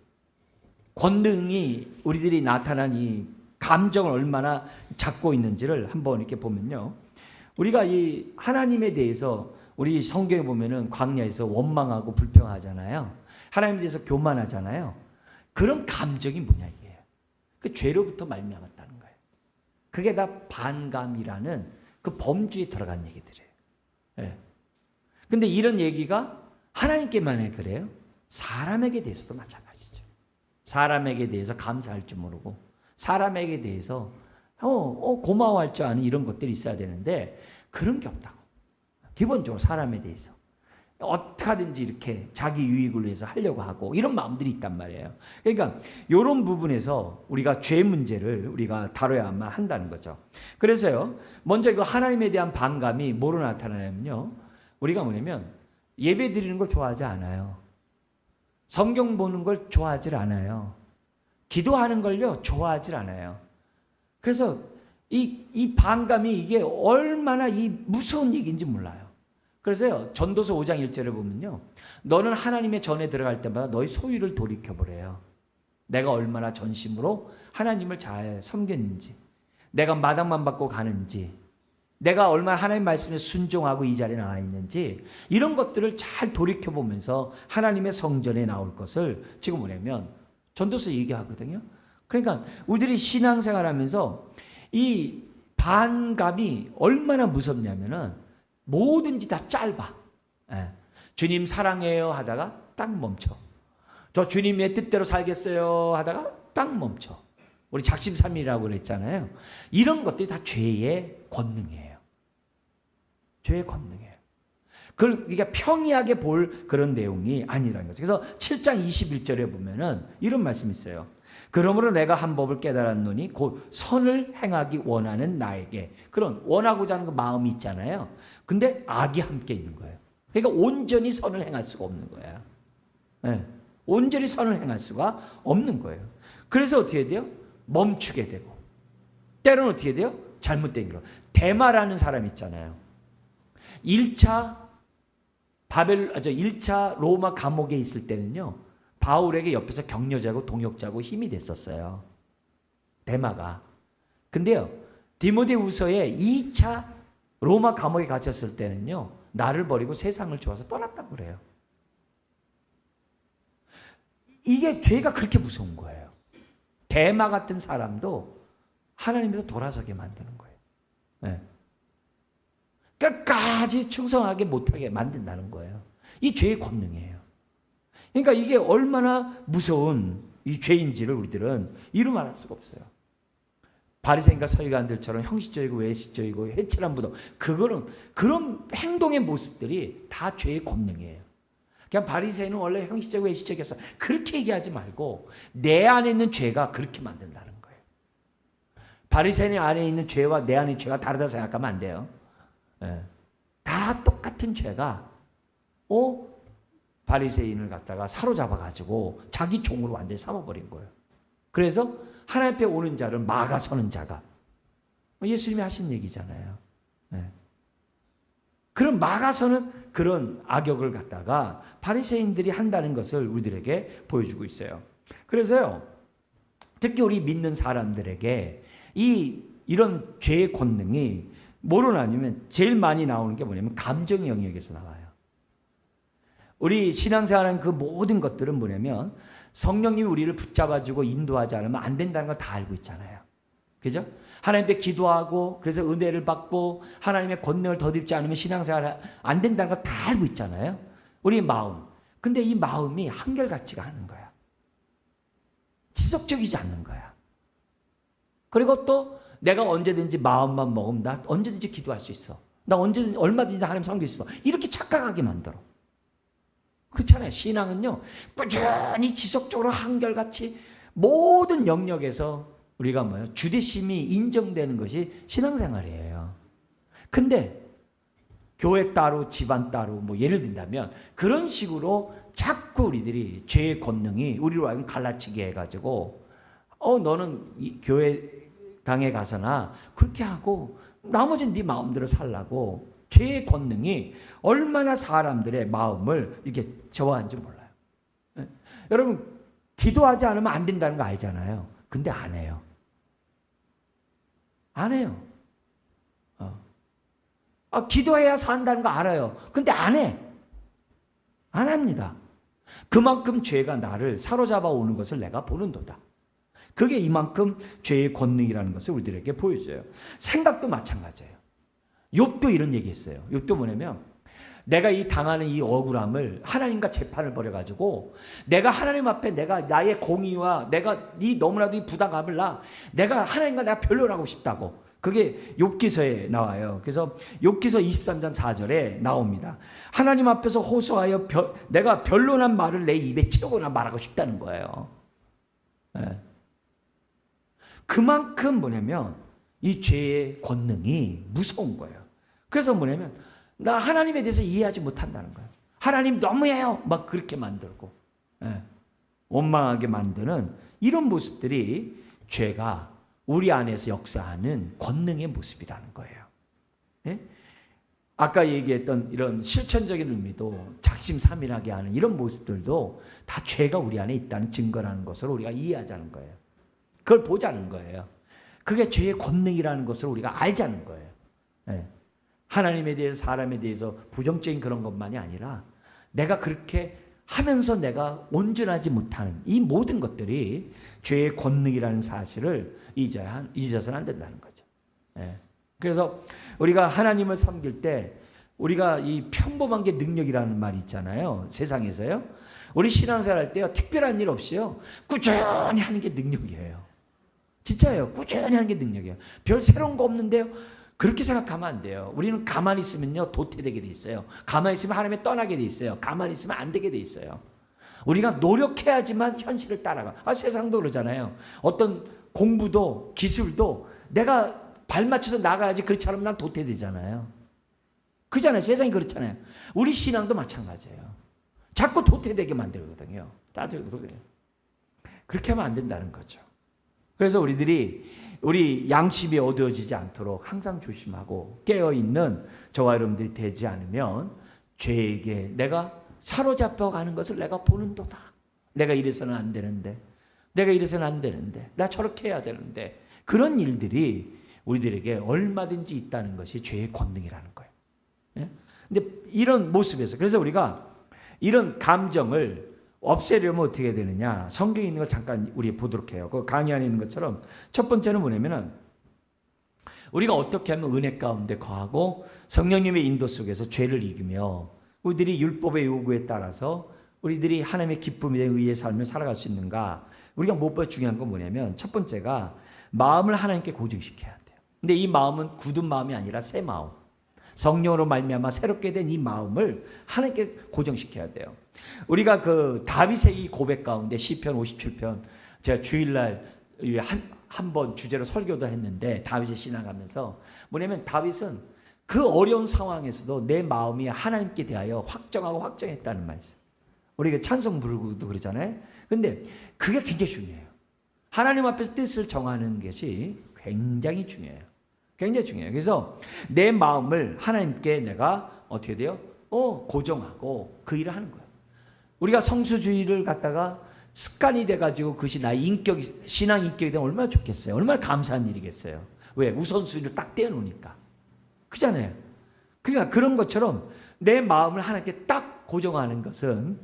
권능이 우리들이 나타난 이 감정을 얼마나 잡고 있는지를 한번 이렇게 보면요. 우리가 이 하나님에 대해서 우리 성경에 보면은 광야에서 원망하고 불평하잖아요. 하나님에 대해서 교만하잖아요. 그런 감정이 뭐냐 이게. 그 죄로부터 말미암았다는 거예요. 그게 다 반감이라는 그 범주에 들어간 얘기들이에요. 근데 이런 얘기가 하나님께만 그래요? 사람에게 대해서도 마찬가지죠. 사람에게 대해서 감사할 줄 모르고 사람에게 대해서 고마워할 줄 아는 이런 것들이 있어야 되는데 그런 게 없다고. 기본적으로 사람에 대해서 어떻게 하든지 이렇게 자기 유익을 위해서 하려고 하고 이런 마음들이 있단 말이에요. 그러니까 이런 부분에서 우리가 죄 문제를 우리가 다뤄야만 한다는 거죠. 그래서요. 먼저 이거 하나님에 대한 반감이 뭐로 나타나냐면요. 우리가 뭐냐면 예배 드리는 걸 좋아하지 않아요. 성경 보는 걸 좋아하지 않아요. 기도하는 걸요 좋아하지 않아요. 그래서 이 반감이 이게 얼마나 이 무서운 얘기인지 몰라요. 그래서요 전도서 5장 1절을 보면요, 너는 하나님의 전에 들어갈 때마다 너의 소유를 돌이켜보래요. 내가 얼마나 전심으로 하나님을 잘 섬겼는지, 내가 마당만 받고 가는지, 내가 얼마나 하나님 말씀에 순종하고 이 자리에 나와 있는지, 이런 것들을 잘 돌이켜보면서 하나님의 성전에 나올 것을 지금 뭐냐면 전도서 얘기하거든요. 그러니까 우리들이 신앙생활하면서 이 반감이 얼마나 무섭냐면은 뭐든지 다 짧아. 예. 주님 사랑해요 하다가 딱 멈춰. 저 주님의 뜻대로 살겠어요 하다가 딱 멈춰. 우리 작심삼일이라고 그랬잖아요. 이런 것들이 다 죄의 권능이에요. 죄의 권능이에요. 그걸 우리가 평이하게 볼 그런 내용이 아니라는 거죠. 그래서 7장 21절에 보면은 이런 말씀이 있어요. 그러므로 내가 한 법을 깨달았노니 곧 선을 행하기 원하는 나에게. 그런 원하고자 하는 그 마음이 있잖아요. 근데 악이 함께 있는 거예요. 그러니까 온전히 선을 행할 수가 없는 거예요. 네. 온전히 선을 행할 수가 없는 거예요. 그래서 어떻게 돼요? 멈추게 되고, 때로는 어떻게 돼요? 잘못된 길로. 데마라는 사람 있잖아요. 1차 로마 감옥에 있을 때는요, 바울에게 옆에서 격려자고 동역자고 힘이 됐었어요. 데마가. 근데요, 디모데후서에 2차 로마 감옥에 갇혔을 때는요, 나를 버리고 세상을 좋아서 떠났다고 그래요. 이게 죄가 그렇게 무서운 거예요. 데마 같은 사람도 하나님에서 돌아서게 만드는 거예요. 네. 끝까지 충성하게 못하게 만든다는 거예요. 이 죄의 권능이에요. 그러니까 이게 얼마나 무서운 이 죄인지를 우리들은 이루말할 수가 없어요. 바리새인과 서기관들처럼 형식적이고 외식적이고 해칠한 무덤, 그런 행동의 모습들이 다 죄의 권능이에요. 그냥 바리새인은 원래 형식적이고 외식적이어서 그렇게 얘기하지 말고 내 안에 있는 죄가 그렇게 만든다는 거예요. 바리새인 안에 있는 죄와 내 안에 있는 죄가 다르다 생각하면 안 돼요. 네. 다 똑같은 죄가 바리새인을 갖다가 사로잡아가지고 자기 종으로 완전히 삼아버린 거예요. 그래서 하나님 앞에 오는 자를 막아서는 자가, 예수님이 하신 얘기잖아요. 네. 그런 막아서는 그런 악역을 갖다가 바리새인들이 한다는 것을 우리들에게 보여주고 있어요. 그래서요, 특히 우리 믿는 사람들에게 이런 죄의 권능이 뭐로 나뉘면 제일 많이 나오는 게 뭐냐면 감정의 영역에서 나와요. 우리 신앙생활하는 그 모든 것들은 뭐냐면 성령님이 우리를 붙잡아주고 인도하지 않으면 안 된다는 걸 다 알고 있잖아요. 그죠? 하나님 앞에 기도하고 그래서 은혜를 받고 하나님의 권능을 덧입지 않으면 신앙생활 안 된다는 걸 다 알고 있잖아요. 우리 마음. 근데 이 마음이 한결같지가 않은 거야. 지속적이지 않는 거야. 그리고 또 내가 언제든지 마음만 먹으면 나 언제든지 기도할 수 있어. 나 언제든지 얼마든지 하나님 섬길 수 있어. 이렇게 착각하게 만들어. 그렇잖아요. 신앙은요, 꾸준히 지속적으로 한결같이 모든 영역에서 우리가 주대심이 인정되는 것이 신앙생활이에요. 근데 교회 따로 집안 따로 예를 든다면 그런 식으로 자꾸 우리들이 죄의 권능이 우리로 하여금 갈라치게 해가지고 너는 이 교회 당에 가서나 그렇게 하고 나머지는 네 마음대로 살라고, 죄의 권능이 얼마나 사람들의 마음을 이렇게 저하는지 몰라요. 네? 여러분, 기도하지 않으면 안 된다는 거 알잖아요. 근데 안 해요. 안 해요. 기도해야 산다는 거 알아요. 근데 안 해. 안 합니다. 그만큼 죄가 나를 사로잡아 오는 것을 내가 보는도다. 그게 이만큼 죄의 권능이라는 것을 우리들에게 보여줘요. 생각도 마찬가지예요. 욥도 이런 얘기했어요. 욥도 뭐냐면 내가 이 당하는 이 억울함을 하나님과 재판을 벌여가지고 내가 하나님 앞에 내가 나의 공의와 내가 이 너무나도 이 부당함을 내가 하나님과 내가 변론하고 싶다고. 그게 욥기서에 나와요. 그래서 욥기서 23장 4절에 나옵니다. 하나님 앞에서 호소하여 내가 변론한 말을 내 입에 채우거나 말하고 싶다는 거예요. 네. 그만큼 뭐냐면 이 죄의 권능이 무서운 거예요. 그래서 뭐냐면 나 하나님에 대해서 이해하지 못한다는 거예요. 하나님 너무해요. 막 그렇게 만들고 원망하게 만드는 이런 모습들이 죄가 우리 안에서 역사하는 권능의 모습이라는 거예요. 네? 아까 얘기했던 이런 실천적인 의미도 작심삼일하게 하는 이런 모습들도 다 죄가 우리 안에 있다는 증거라는 것을 우리가 이해하자는 거예요. 그걸 보자는 거예요. 그게 죄의 권능이라는 것을 우리가 알자는 거예요. 네. 하나님에 대해서 사람에 대해서 부정적인 그런 것만이 아니라 내가 그렇게 하면서 내가 온전하지 못하는 이 모든 것들이 죄의 권능이라는 사실을 잊어서는 안 된다는 거죠. 네. 그래서 우리가 하나님을 섬길 때 우리가 이 평범한 게 능력이라는 말이 있잖아요. 세상에서요. 우리 신앙생활 할 때요. 특별한 일 없이요. 꾸준히 하는 게 능력이에요. 진짜예요. 꾸준히 하는 게 능력이에요. 별 새로운 거 없는데요. 그렇게 생각하면 안 돼요. 우리는 가만히 있으면요. 도태되게 돼 있어요. 가만히 있으면 하나님에 떠나게 돼 있어요. 가만히 있으면 안 되게 돼 있어요. 우리가 노력해야지만 현실을 따라가. 세상도 그러잖아요. 어떤 공부도 기술도 내가 발 맞춰서 나가야지. 그렇지 않으면 난 도태되잖아요. 그잖아요. 세상이 그렇잖아요. 우리 신앙도 마찬가지예요. 자꾸 도태되게 만들거든요. 다들 그렇게 하면 안 된다는 거죠. 그래서 우리 양심이 어두워지지 않도록 항상 조심하고 깨어있는 저와 여러분들이 되지 않으면 죄에게 내가 사로잡혀 가는 것을 내가 보는도다. 내가 이래서는 안 되는데, 내가 이래서는 안 되는데, 나 저렇게 해야 되는데, 그런 일들이 우리들에게 얼마든지 있다는 것이 죄의 권능이라는 거예요. 예? 근데 이런 모습에서, 그래서 우리가 이런 감정을 없애려면 어떻게 되느냐? 성경에 있는 걸 잠깐 우리 보도록 해요. 그 강의 안에 있는 것처럼 첫 번째는 뭐냐면은 우리가 어떻게 하면 은혜 가운데 거하고 성령님의 인도 속에서 죄를 이기며 우리들이 율법의 요구에 따라서 우리들이 하나님의 기쁨에 의해 삶을 살아갈 수 있는가? 우리가 무엇보다 중요한 건 뭐냐면 첫 번째가 마음을 하나님께 고정시켜야 돼요. 근데 이 마음은 굳은 마음이 아니라 새 마음. 성령으로 말미암아 새롭게 된 이 마음을 하나님께 고정시켜야 돼요. 우리가 그 다윗의 이 고백 가운데 시편 57편 제가 주일날 한 번 주제로 설교도 했는데 다윗의 신앙하면서 뭐냐면 다윗은 그 어려운 상황에서도 내 마음이 하나님께 대하여 확정하고 확정했다는 말씀. 우리가 찬송 부르고도 그러잖아요. 근데 그게 굉장히 중요해요. 하나님 앞에서 뜻을 정하는 것이 굉장히 중요해요. 굉장히 중요해요. 그래서 내 마음을 하나님께 내가 어떻게 돼요? 고정하고 그 일을 하는 거예요. 우리가 성수주의를 갖다가 습관이 돼가지고 그것이 나의 인격, 신앙 인격이 되면 얼마나 좋겠어요. 얼마나 감사한 일이겠어요. 왜? 우선순위를 딱 떼어놓으니까. 그잖아요. 그러니까 그런 것처럼 내 마음을 하나님께 딱 고정하는 것은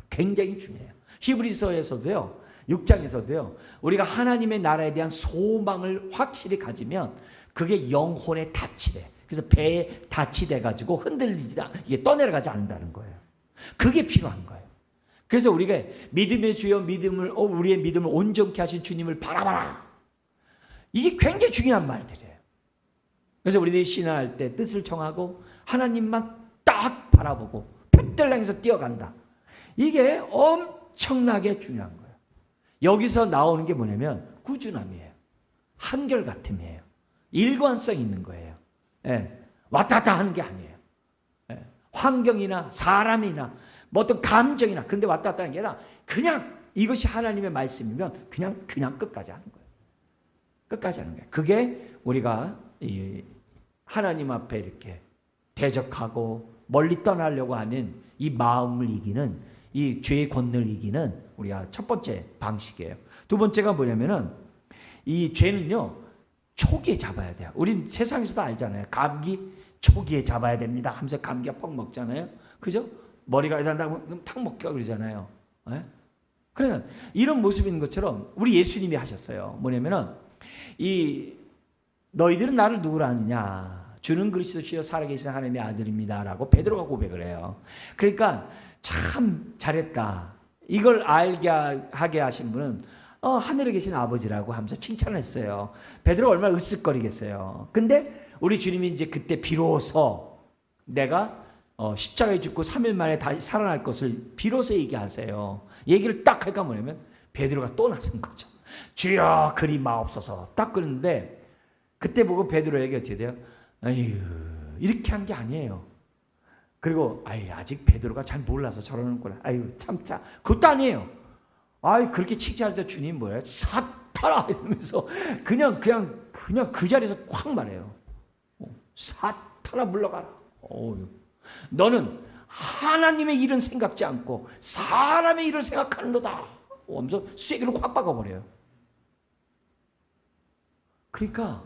굉장히 중요해요. 히브리서에서도요. 6장에서도요. 우리가 하나님의 나라에 대한 소망을 확실히 가지면 그게 영혼의 닻이 돼. 그래서 배에 닻이 돼가지고 흔들리지 이게 떠내려가지 않는다는 거예요. 그게 필요한 거예요. 그래서 우리가 믿음의 주여 믿음을 우리의 믿음을 온전케 하신 주님을 바라봐라. 이게 굉장히 중요한 말들이에요. 그래서 우리들이 신앙할 때 뜻을 정하고 하나님만 딱 바라보고 뱃들 향해서 뛰어간다. 이게 엄청나게 중요한 거예요. 여기서 나오는 게 뭐냐면 꾸준함이에요. 한결같음이에요. 일관성 있는 거예요. 예. 왔다 갔다 하는 게 아니에요. 예. 환경이나 사람이나 뭐 어떤 감정이나 그런데 왔다 갔다 하는 게 아니라 그냥 이것이 하나님의 말씀이면 그냥 끝까지 하는 거예요. 끝까지 하는 거예요. 그게 우리가 하나님 앞에 이렇게 대적하고 멀리 떠나려고 하는 이 마음을 이기는 이 죄의 권능을 이기는 우리가 첫 번째 방식이에요. 두 번째가 뭐냐면은 이 죄는요 초기에 잡아야 돼요. 우린 세상에서도 알잖아요. 감기 초기에 잡아야 됩니다 하면서 감기가 퍽 먹잖아요. 그죠? 머리가 이런다고 그럼 탁 먹겨 그러잖아요. 네? 그러니까 이런 모습이 있는 것처럼 우리 예수님이 하셨어요. 뭐냐면은 이 너희들은 나를 누구라 하느냐? 주는 그리스도시요 살아계신 하나님의 아들입니다라고 베드로가 고백을 해요. 그러니까 참 잘했다. 이걸 알게 하게 하신 분은 하늘에 계신 아버지라고 하면서 칭찬을 했어요. 베드로가 얼마나 으쓱거리겠어요. 근데 우리 주님이 이제 그때 비로소 내가 십자가에 죽고 3일 만에 다시 살아날 것을 비로소 얘기하세요. 얘기를 딱 하니까 뭐냐면 베드로가 또 나선 거죠. 주여 그리 마옵소서 딱 그러는데 그때 보고 베드로에게 어떻게 돼요? 아유 이렇게 한 게 아니에요. 그리고 아직 베드로가 잘 몰라서 저러는구나. 아유 참자. 그것도 아니에요. 그렇게 칭찬할 때 주님 뭐예요? 사탄아 이러면서 그냥 그 자리에서 확 말해요. 사탄아 물러가라. 너는 하나님의 일은 생각지 않고 사람의 일을 생각하는도다. 하면서 쐐기를 확 박아버려요. 그러니까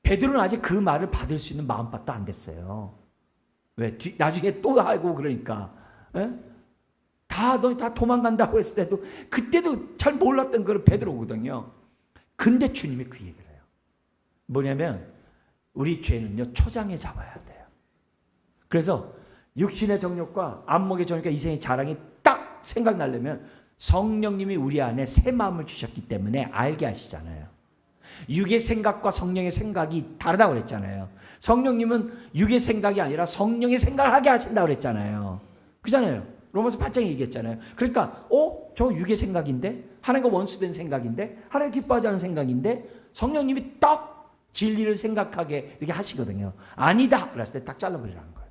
베드로는 아직 그 말을 받을 수 있는 마음밭도 안 됐어요. 왜? 나중에 또 하고 그러니까. 너희 다 도망간다고 했을 때도 그때도 잘 몰랐던 그 베드로거든요. 근데 주님이 그 얘기를 해요. 뭐냐면 우리 죄는요 초장에 잡아야 돼요. 그래서 육신의 정욕과 안목의 정욕과 이생의 자랑이 딱 생각나려면 성령님이 우리 안에 새 마음을 주셨기 때문에 알게 하시잖아요. 육의 생각과 성령의 생각이 다르다고 그랬잖아요. 성령님은 육의 생각이 아니라 성령의 생각을 하게 하신다고 그랬잖아요. 그잖아요. 로마서 8장에 얘기했잖아요. 그러니까 저 육의 생각인데, 하나님과 원수된 생각인데, 하나님 기뻐하지 않은 생각인데, 성령님이 딱 진리를 생각하게 이렇게 하시거든요. 아니다 그랬을 때 딱 잘라버리라는 거예요.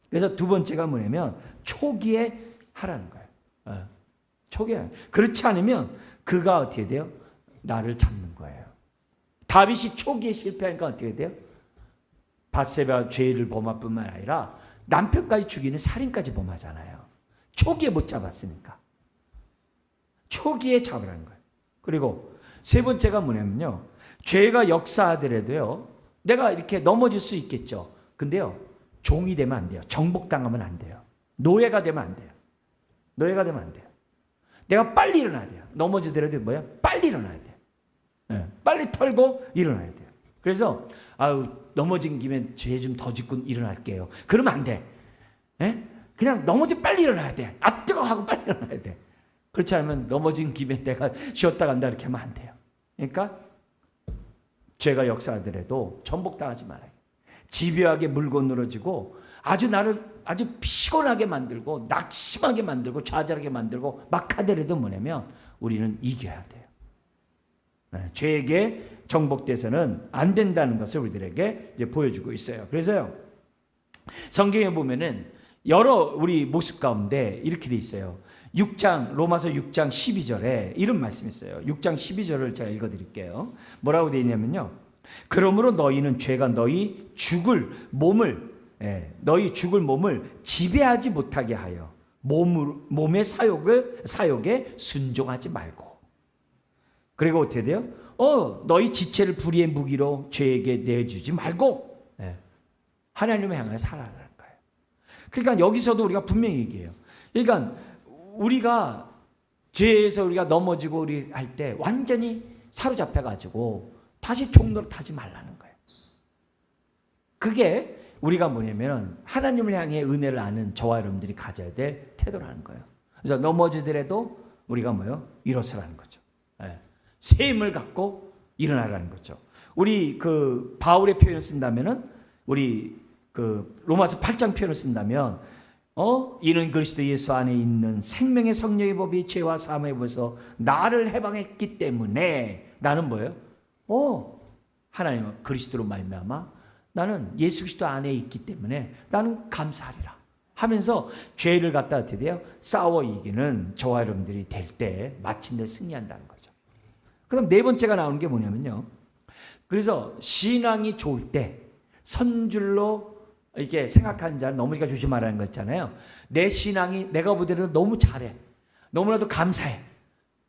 그래서 두 번째가 뭐냐면 초기에 하라는 거예요. 초기에. 그렇지 않으면 그가 어떻게 돼요? 나를 잡는 거예요. 다윗이 초기에 실패하니까 어떻게 돼요? 밧세바가 죄를 범할 뿐만 아니라 남편까지 죽이는 살인까지 범하잖아요. 초기에 못 잡았으니까. 초기에 잡으라는 거예요. 그리고 세 번째가 뭐냐면요. 죄가 역사하더라도요. 내가 이렇게 넘어질 수 있겠죠. 근데요. 종이 되면 안 돼요. 정복당하면 안 돼요. 노예가 되면 안 돼요. 노예가 되면 안 돼요. 내가 빨리 일어나야 돼요. 넘어지더라도 뭐야? 빨리 일어나야 돼요. 네. 빨리 털고 일어나야 돼요. 그래서 넘어진 김에 죄 좀 더 짓고 일어날게요. 그러면 안 돼. 네? 그냥 넘어지 빨리 일어나야 돼. 뜨거워 하고 빨리 일어나야 돼. 그렇지 않으면 넘어진 김에 내가 쉬었다 간다 이렇게 하면 안 돼요. 그러니까 죄가 역사하더라도 전복당하지 말아요. 집요하게 물고 늘어지고 나를 아주 피곤하게 만들고 낙심하게 만들고 좌절하게 만들고 막 하더라도 뭐냐면 우리는 이겨야 돼요. 네, 죄에게 정복돼서는 안 된다는 것을 우리들에게 이제 보여주고 있어요. 그래서요. 성경에 보면은 여러 우리 모습 가운데 이렇게 돼 있어요. 로마서 6장 12절에 이런 말씀이 있어요. 6장 12절을 제가 읽어드릴게요. 뭐라고 되어 있냐면요. 그러므로 너희는 죄가 너희 죽을 몸을 지배하지 못하게 하여 몸의 사욕에 순종하지 말고. 그리고 어떻게 돼요? 너희 지체를 불의의 무기로 죄에게 내주지 말고 하나님을 향하여 살아라는 거예요. 그러니까 여기서도 우리가 분명히 얘기해요. 그러니까 우리가 죄에서 우리가 넘어지고 우리 할 때 완전히 사로잡혀가지고 다시 종로를 타지 말라는 거예요. 그게 우리가 뭐냐면 하나님을 향해 은혜를 아는 저와 여러분들이 가져야 될 태도라는 거예요. 그래서 넘어지더라도 우리가 일어서라는 거죠. 새 힘을 갖고 일어나라는 거죠. 우리 바울의 표현을 쓴다면은 우리 로마서 8장 표현을 쓴다면 이는 그리스도 예수 안에 있는 생명의 성령의 법이 죄와 사함의 법에서 나를 해방했기 때문에 나는 뭐예요? 하나님 그리스도로 말미암아 나는 예수 그리스도 안에 있기 때문에 나는 감사하리라 하면서 죄를 갖다 어떻게 돼요? 싸워 이기는 저와 여러분들이 될 때 마침내 승리한다는 거죠. 그다음 네 번째가 나오는 게 뭐냐면요. 그래서 신앙이 좋을 때 선줄로 이렇게 생각하는 자는 넘어지기가 조심하라는 거 있잖아요. 내 신앙이 내가 보더라도 너무 잘해. 너무나도 감사해.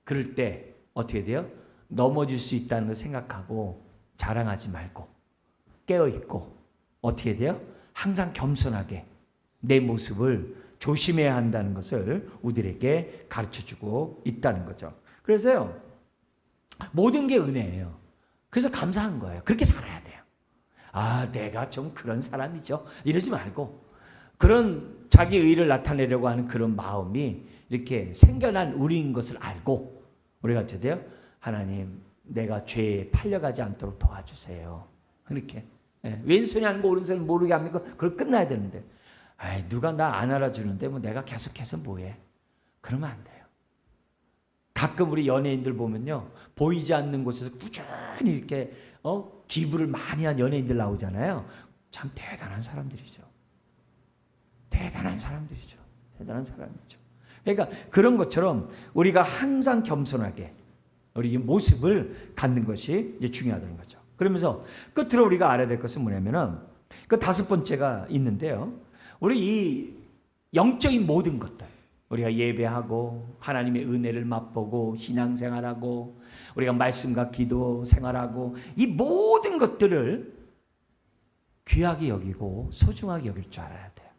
그럴 때 어떻게 돼요? 넘어질 수 있다는 걸 생각하고 자랑하지 말고 깨어있고 어떻게 돼요? 항상 겸손하게 내 모습을 조심해야 한다는 것을 우리들에게 가르쳐주고 있다는 거죠. 그래서요. 모든 게 은혜예요. 그래서 감사한 거예요. 그렇게 살아야 돼요. 내가 좀 그런 사람이죠. 이러지 말고 그런 자기 의의를 나타내려고 하는 그런 마음이 이렇게 생겨난 우리인 것을 알고 우리가 어떻게 돼요? 하나님 내가 죄에 팔려가지 않도록 도와주세요. 그렇게 왼손이 아니고 오른손이 모르게 합니까? 그걸 끝나야 되는데 누가 나 안 알아주는데 내가 계속해서 뭐해? 그러면 안 돼요. 가끔 우리 연예인들 보면요. 보이지 않는 곳에서 꾸준히 이렇게 기부를 많이 한 연예인들 나오잖아요. 참 대단한 사람들이죠. 대단한 사람들이죠. 대단한 사람이죠. 그러니까 그런 것처럼 우리가 항상 겸손하게 우리 모습을 갖는 것이 이제 중요하다는 거죠. 그러면서 끝으로 우리가 알아야 될 것은 뭐냐면은 그 다섯 번째가 있는데요. 우리 이 영적인 모든 것들 우리가 예배하고 하나님의 은혜를 맛보고 신앙생활하고 우리가 말씀과 기도 생활하고 이 모든 것들을 귀하게 여기고 소중하게 여길 줄 알아야 돼요.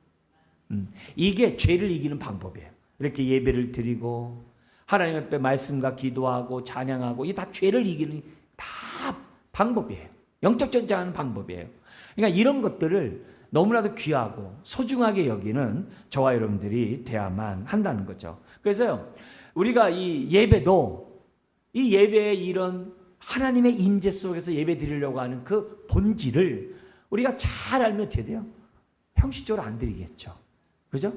이게 죄를 이기는 방법이에요. 이렇게 예배를 드리고 하나님 앞에 말씀과 기도하고 찬양하고 이게 다 죄를 이기는 다 방법이에요. 영적 전쟁하는 방법이에요. 그러니까 이런 것들을 너무나도 귀하고 소중하게 여기는 저와 여러분들이 돼야만 한다는 거죠. 그래서요, 우리가 이 예배도 이 예배의 이런 하나님의 임재 속에서 예배 드리려고 하는 그 본질을 우리가 잘 알면 어떻게 돼요? 형식적으로 안 드리겠죠. 그죠?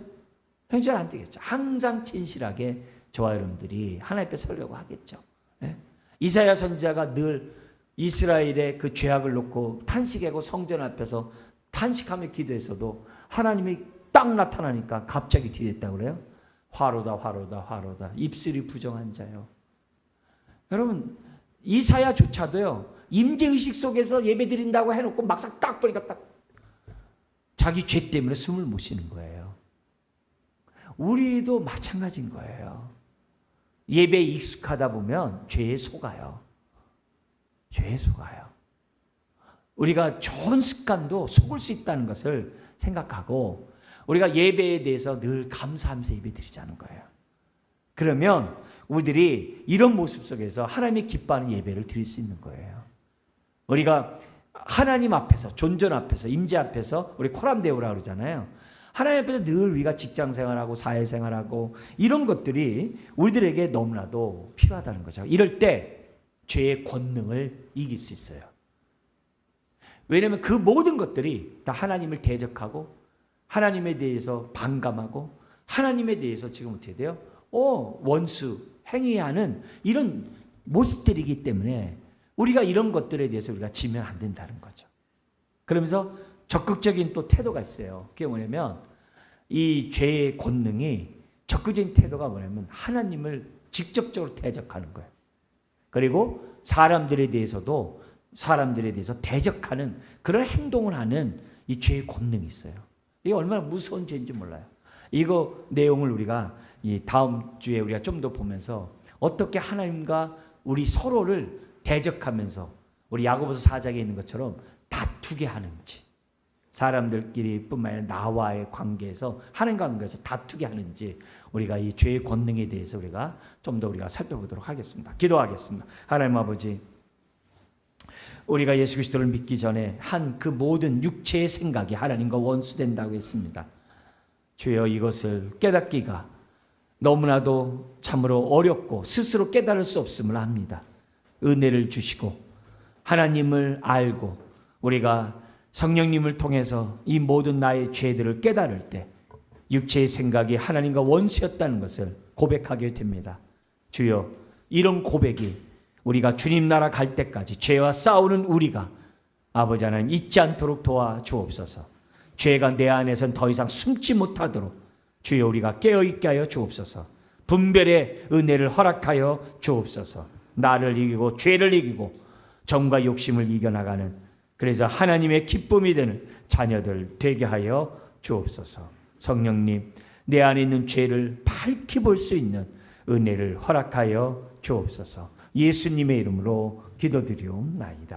형식적으로 안 드리겠죠. 항상 진실하게 저와 여러분들이 하나님 앞에 서려고 하겠죠. 네? 이사야 선지자가 늘 이스라엘의 그 죄악을 놓고 탄식하고 성전 앞에서 탄식하며 기도했어도 하나님이 딱 나타나니까 갑자기 기도했다고 그래요. 화로다 화로다 화로다 입술이 부정한 자요. 여러분 이사야조차도요 임재의식 속에서 예배드린다고 해놓고 막상 딱 보니까 딱 자기 죄 때문에 숨을 못 쉬는 거예요. 우리도 마찬가지인 거예요. 예배에 익숙하다 보면 죄에 속아요. 죄에 속아요. 우리가 좋은 습관도 속을 수 있다는 것을 생각하고 우리가 예배에 대해서 늘 감사하면서 예배 드리자는 거예요. 그러면 우리들이 이런 모습 속에서 하나님이 기뻐하는 예배를 드릴 수 있는 거예요. 우리가 하나님 앞에서, 존전 앞에서, 임재 앞에서 우리 코람데오라고 그러잖아요. 하나님 앞에서 늘 우리가 직장생활하고 사회생활하고 이런 것들이 우리들에게 너무나도 필요하다는 거죠. 이럴 때 죄의 권능을 이길 수 있어요. 왜냐하면 그 모든 것들이 다 하나님을 대적하고 하나님에 대해서 반감하고 하나님에 대해서 지금 어떻게 돼요? 원수, 행위하는 이런 모습들이기 때문에 우리가 이런 것들에 대해서 우리가 지면 안 된다는 거죠. 그러면서 적극적인 또 태도가 있어요. 그게 뭐냐면 이 죄의 권능이 적극적인 태도가 뭐냐면 하나님을 직접적으로 대적하는 거예요. 그리고 사람들에 대해서 대적하는 그런 행동을 하는 이 죄의 권능이 있어요. 이게 얼마나 무서운 죄인지 몰라요. 이거 내용을 우리가 이 다음 주에 우리가 좀 더 보면서 어떻게 하나님과 우리 서로를 대적하면서 우리 야고보서 4장에 있는 것처럼 다투게 하는지 사람들끼리 뿐만 아니라 나와의 관계에서 하나님과 관계에서 다투게 하는지 우리가 이 죄의 권능에 대해서 우리가 좀 더 우리가 살펴보도록 하겠습니다. 기도하겠습니다. 하나님 아버지, 우리가 예수 그리스도를 믿기 전에 한 그 모든 육체의 생각이 하나님과 원수된다고 했습니다. 주여 이것을 깨닫기가 너무나도 참으로 어렵고 스스로 깨달을 수 없음을 압니다. 은혜를 주시고 하나님을 알고 우리가 성령님을 통해서 이 모든 나의 죄들을 깨달을 때 육체의 생각이 하나님과 원수였다는 것을 고백하게 됩니다. 주여 이런 고백이 우리가 주님 나라 갈 때까지 죄와 싸우는 우리가 아버지 하나님 잊지 않도록 도와주옵소서. 죄가 내 안에선 더 이상 숨지 못하도록 주여 우리가 깨어있게 하여 주옵소서. 분별의 은혜를 허락하여 주옵소서. 나를 이기고 죄를 이기고 정과 욕심을 이겨나가는 그래서 하나님의 기쁨이 되는 자녀들 되게 하여 주옵소서. 성령님 내 안에 있는 죄를 밝히 볼 수 있는 은혜를 허락하여 주옵소서. 예수님의 이름으로 기도드리옵나이다.